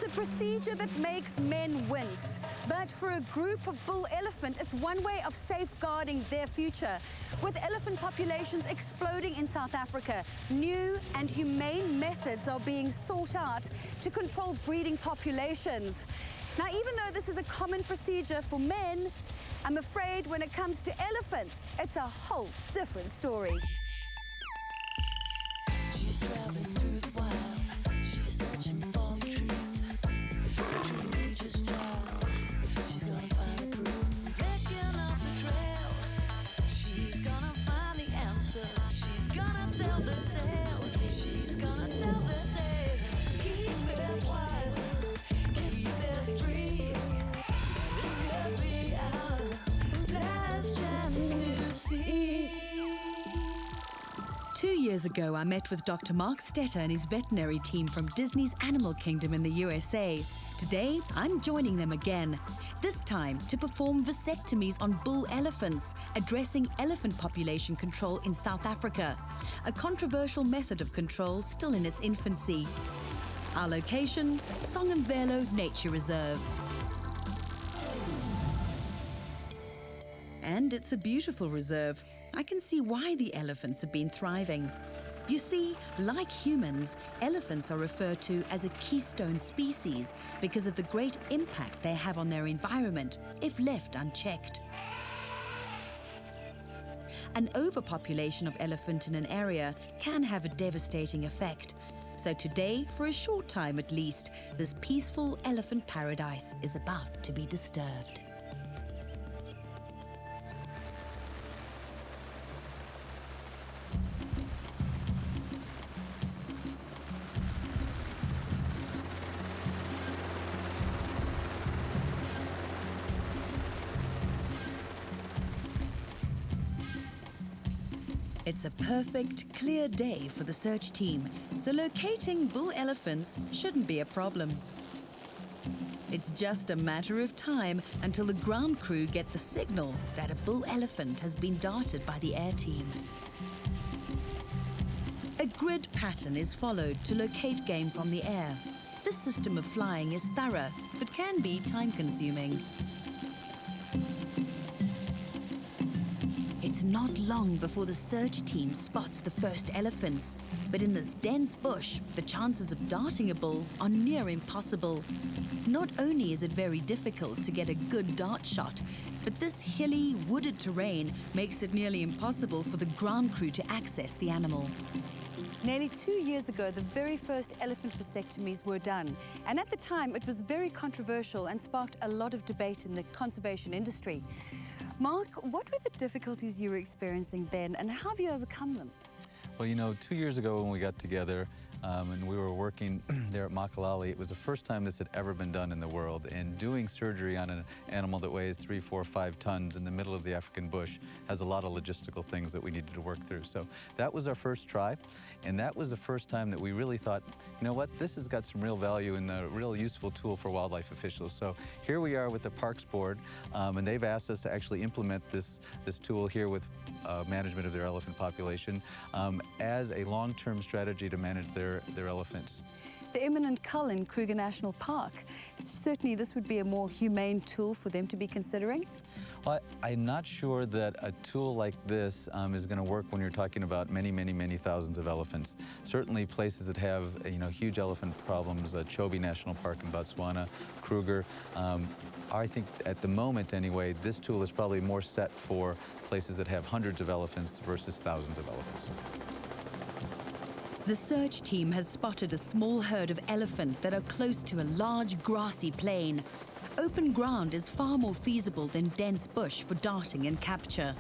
It's a procedure that makes men wince. But for a group of bull elephant, it's one way of safeguarding their future. With elephant populations exploding in South Africa, new and humane methods are being sought out to control breeding populations. Now, even though this is a common procedure for men, I'm afraid when it comes to elephant, it's a whole different story. She's traveling through the wild. She's searching for the truth. Between nature's child, she's gonna find the proof. Picking up the trail, she's gonna find the answers. She's gonna tell the tale. She's gonna tell the tale. Keep it wild, keep it free. This could be our last chance to see. 2 years ago, I met with Dr. Mark Stetter and his veterinary team from Disney's Animal Kingdom in the USA. Today, I'm joining them again, this time to perform vasectomies on bull elephants, addressing elephant population control in South Africa, a controversial method of control still in its infancy. Our location, Songamvelo Nature Reserve. And it's a beautiful reserve. I can see why the elephants have been thriving. You see, like humans, elephants are referred to as a keystone species because of the great impact they have on their environment if left unchecked. An overpopulation of elephant in an area can have a devastating effect. So today, for a short time at least, this peaceful elephant paradise is about to be disturbed. It's a perfect, clear day for the search team, so locating bull elephants shouldn't be a problem. It's just a matter of time until the ground crew get the signal that a bull elephant has been darted by the air team. A grid pattern is followed to locate game from the air. This system of flying is thorough, but can be time-consuming. It's not long before the search team spots the first elephants. But in this dense bush, the chances of darting a bull are near impossible. Not only is it very difficult to get a good dart shot, but this hilly, wooded terrain makes it nearly impossible for the ground crew to access the animal. Nearly 2 years ago, the very first elephant vasectomies were done. And at the time, it was very controversial and sparked a lot of debate in the conservation industry. Mark, what were the difficulties you were experiencing then, and how have you overcome them? Well, you know, 2 years ago when we got together and we were working there at Makalali, it was the first time this had ever been done in the world. And doing surgery on an animal that weighs 3, 4, 5 tons in the middle of the African bush has a lot of logistical things that we needed to work through. So that was our first try. And that was the first time that we really thought, you know what, this has got some real value and a real useful tool for wildlife officials. So here we are with the Parks Board, and they've asked us to actually implement this tool here with management of their elephant population as a long-term strategy to manage their elephants. The eminent cull in Kruger National Park. Certainly this would be a more humane tool for them to be considering. Well, I'm not sure that a tool like this is going to work when you're talking about many, many, many thousands of elephants. Certainly places that have, huge elephant problems, Chobe National Park in Botswana, Kruger. I think at the moment anyway, this tool is probably more set for places that have hundreds of elephants versus thousands of elephants. The search team has spotted a small herd of elephant that are close to a large grassy plain. Open ground is far more feasible than dense bush for darting and capture.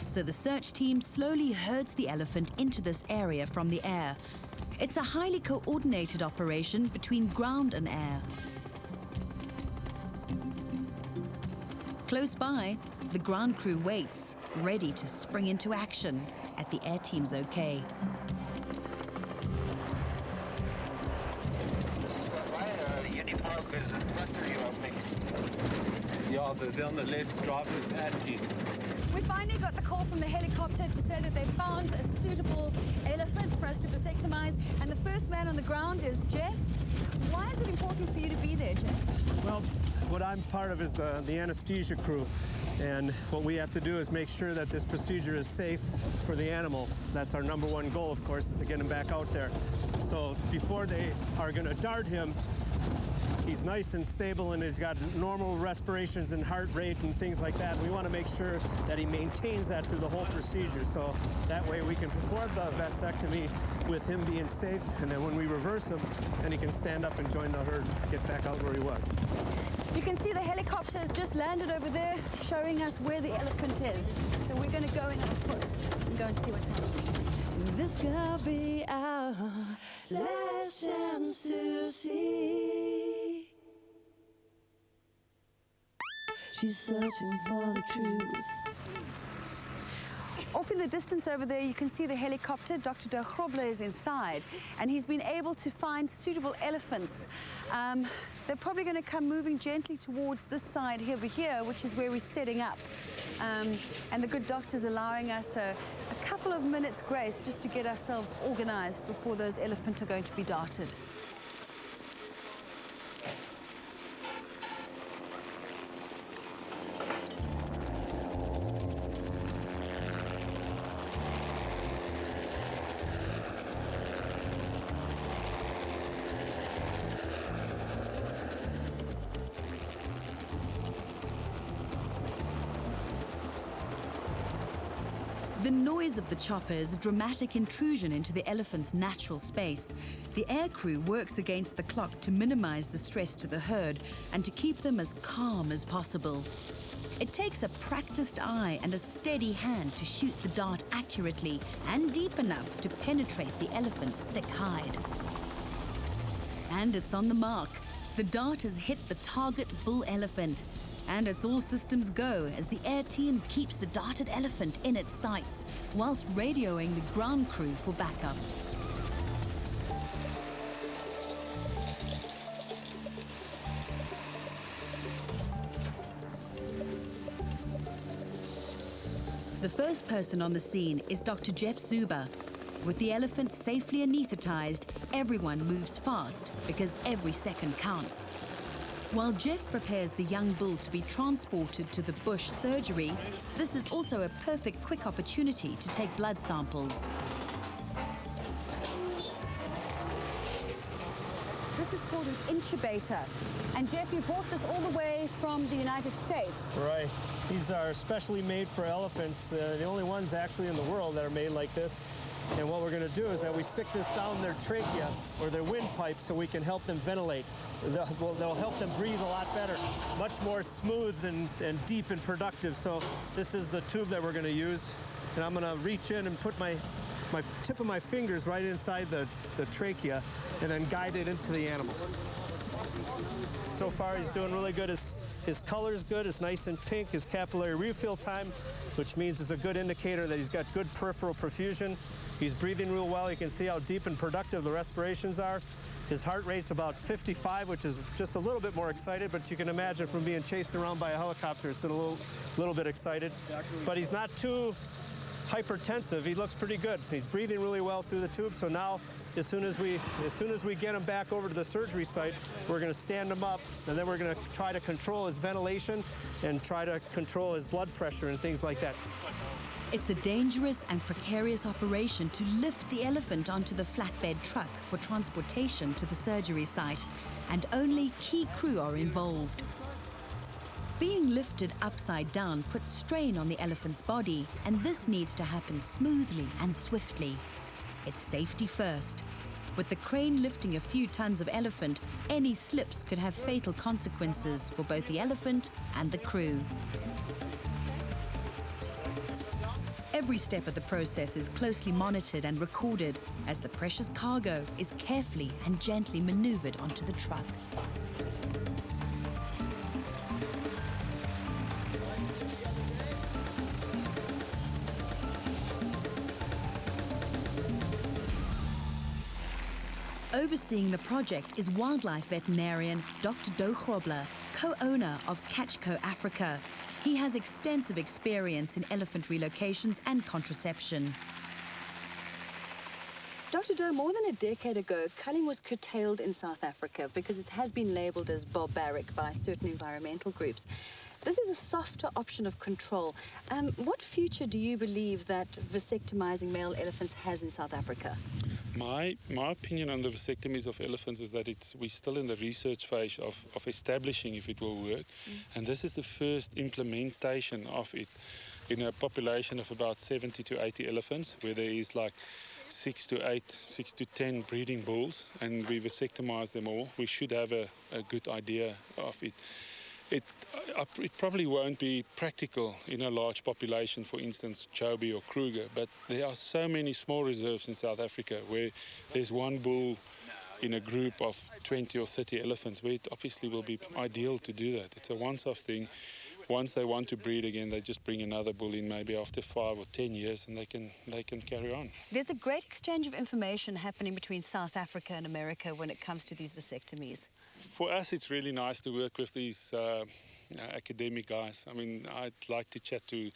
So the search team slowly herds the elephant into this area from the air. It's a highly coordinated operation between ground and air. Close by, the ground crew waits, ready to spring into action at the air team's okay. Yeah, they're on the left, driving with pad keys. We finally got the call from the helicopter to say that they found a suitable elephant for us to vasectomize, and the first man on the ground is Jeff. Why is it important for you to be there, Jeff? Well, what I'm part of is the anesthesia crew. And what we have to do is make sure that this procedure is safe for the animal. That's our number one goal, of course, is to get him back out there. So before they are going to dart him, he's nice and stable and he's got normal respirations and heart rate and things like that. We want to make sure that he maintains that through the whole procedure. So that way we can perform the vasectomy with him being safe, and then when we reverse him, then he can stand up and join the herd, get back out where he was. You can see the helicopter has just landed over there, showing us where the elephant is. So we're going to go in on foot and go and see what's happening. This could be our last chance to see. She's searching for the truth. Off in the distance over there, you can see the helicopter. Dr. Garforth is inside, and he's been able to find suitable elephants. They're probably going to come moving gently towards this side over here, which is where we're setting up. And the good doctor's allowing us a couple of minutes grace just to get ourselves organized before those elephants are going to be darted. The noise of the chopper is a dramatic intrusion into the elephant's natural space. The air crew works against the clock to minimize the stress to the herd and to keep them as calm as possible. It takes a practiced eye and a steady hand to shoot the dart accurately and deep enough to penetrate the elephant's thick hide. And it's on the mark. The dart has hit the target bull elephant. And it's all systems go as the air team keeps the darted elephant in its sights whilst radioing the ground crew for backup. The first person on the scene is Dr. Jeff Zuber. With the elephant safely anesthetized, everyone moves fast because every second counts. While Jeff prepares the young bull to be transported to the bush surgery, this is also a perfect quick opportunity to take blood samples. This is called an incubator. And Jeff, you brought this all the way from the United States. Right. These are specially made for elephants, the only ones actually in the world that are made like this. And what we're going to do is that we stick this down their trachea or their windpipe so we can help them ventilate. They'll help them breathe a lot better, much more smooth and deep and productive. So this is the tube that we're going to use. And I'm going to reach in and put my tip of my fingers right inside the trachea and then guide it into the animal. So far, he's doing really good. His color's good. It's nice and pink. His capillary refill time, which means it's a good indicator that he's got good peripheral perfusion. He's breathing real well. You can see how deep and productive the respirations are. His heart rate's about 55, which is just a little bit more excited, but you can imagine from being chased around by a helicopter, it's a little bit excited. But he's not too hypertensive. He looks pretty good. He's breathing really well through the tube. So now, as soon as we get him back over to the surgery site, we're going to stand him up, and then we're going to try to control his ventilation and try to control his blood pressure and things like that. It's a dangerous and precarious operation to lift the elephant onto the flatbed truck for transportation to the surgery site, and only key crew are involved. Being lifted upside down puts strain on the elephant's body, and this needs to happen smoothly and swiftly. It's safety first. With the crane lifting a few tons of elephant, any slips could have fatal consequences for both the elephant and the crew. Every step of the process is closely monitored and recorded as the precious cargo is carefully and gently maneuvered onto the truck. Overseeing the project is wildlife veterinarian Dr. Garforth, co-owner of Catchco Africa. He has extensive experience in elephant relocations and contraception. Dr. Doe, more than a decade ago, culling was curtailed in South Africa because it has been labelled as barbaric by certain environmental groups. This is a softer option of control. What future do you believe that vasectomizing male elephants has in South Africa? My opinion on the vasectomies of elephants is that we're still in the research phase of establishing if it will work. And this is the first implementation of it in a population of about 70 to 80 elephants, where there is like 6 to 10 breeding bulls, and we vasectomize them all. We should have a good idea of it. It probably won't be practical in a large population, for instance, Chobe or Kruger, but there are so many small reserves in South Africa where there's one bull in a group of 20 or 30 elephants, where it obviously will be ideal to do that. It's a once-off thing. Once they want to breed again, they just bring another bull in maybe after 5 or 10 years, and they can carry on. There's a great exchange of information happening between South Africa and America when it comes to these vasectomies. For us, it's really nice to work with these academic guys. I mean, I'd like to chat to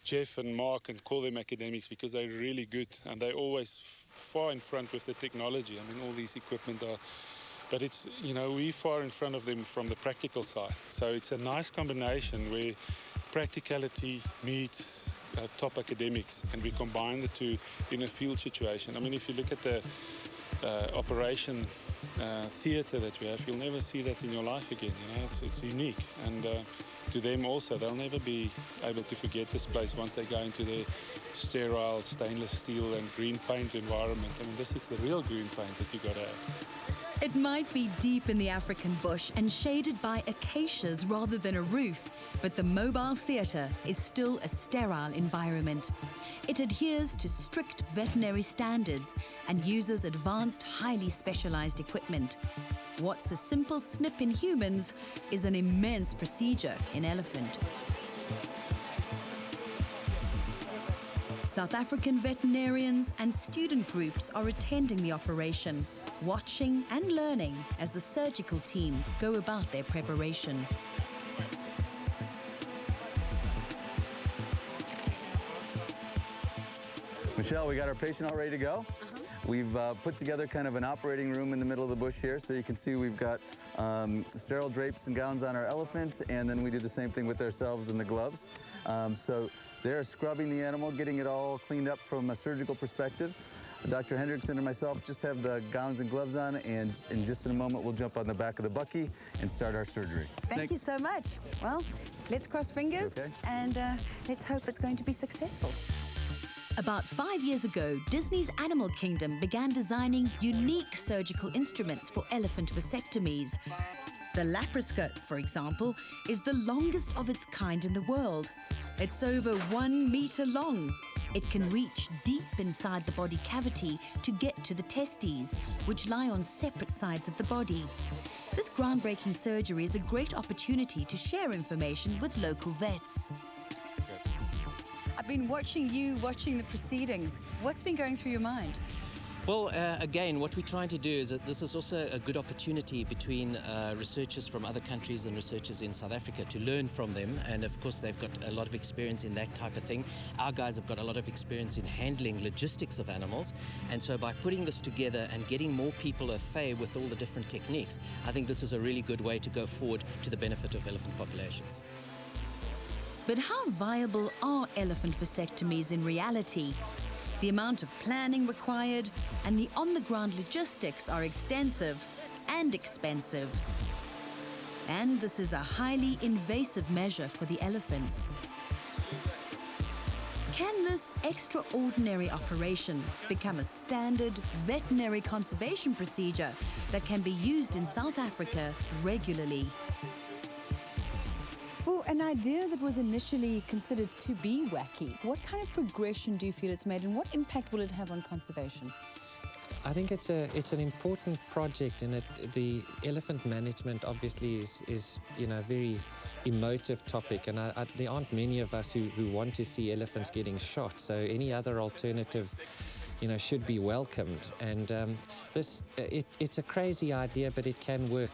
Jeff and Mark and call them academics because they're really good, and they're always far in front with the technology. I mean, all these equipment are... But it's, we're far in front of them from the practical side. So it's a nice combination where practicality meets top academics, and we combine the two in a field situation. I mean, if you look at the operation theatre that we have, you'll never see that in your life again. It's unique. And to them also, they'll never be able to forget this place once they go into the sterile stainless steel and green paint environment. I mean, this is the real green paint that you got to have. It might be deep in the African bush and shaded by acacias rather than a roof, but the mobile theatre is still a sterile environment. It adheres to strict veterinary standards and uses advanced, highly specialized equipment. What's a simple snip in humans is an immense procedure in elephant. South African veterinarians and student groups are attending the operation, watching and learning as the surgical team go about their preparation. Michelle, we got our patient all ready to go. We've put together kind of an operating room in the middle of the bush here, so you can see we've got sterile drapes and gowns on our elephant, and then we do the same thing with ourselves and the gloves. So they're scrubbing the animal, getting it all cleaned up from a surgical perspective. Dr. Hendrickson and myself just have the gowns and gloves on, and in just in a moment we'll jump on the back of the bucky and start our surgery. Thank you so much. Well, let's cross fingers and let's hope it's going to be successful. About 5 years ago, Disney's Animal Kingdom began designing unique surgical instruments for elephant vasectomies. The laparoscope, for example, is the longest of its kind in the world. It's over 1 meter long. It can reach deep inside the body cavity to get to the testes, which lie on separate sides of the body. This groundbreaking surgery is a great opportunity to share information with local vets. I've been watching the proceedings. What's been going through your mind? Well, again, what we're trying to do is that this is also a good opportunity between researchers from other countries and researchers in South Africa to learn from them. And of course, they've got a lot of experience in that type of thing. Our guys have got a lot of experience in handling logistics of animals. And so by putting this together and getting more people au fait with all the different techniques, I think this is a really good way to go forward to the benefit of elephant populations. But how viable are elephant vasectomies in reality? The amount of planning required and the on-the-ground logistics are extensive and expensive. And this is a highly invasive measure for the elephants. Can this extraordinary operation become a standard veterinary conservation procedure that can be used in South Africa regularly? For an idea that was initially considered to be wacky, what kind of progression do you feel it's made, and what impact will it have on conservation? I think it's an important project in that the elephant management obviously is a very emotive topic, and there aren't many of us who want to see elephants getting shot. So any other alternative, should be welcomed. And it's a crazy idea, but it can work.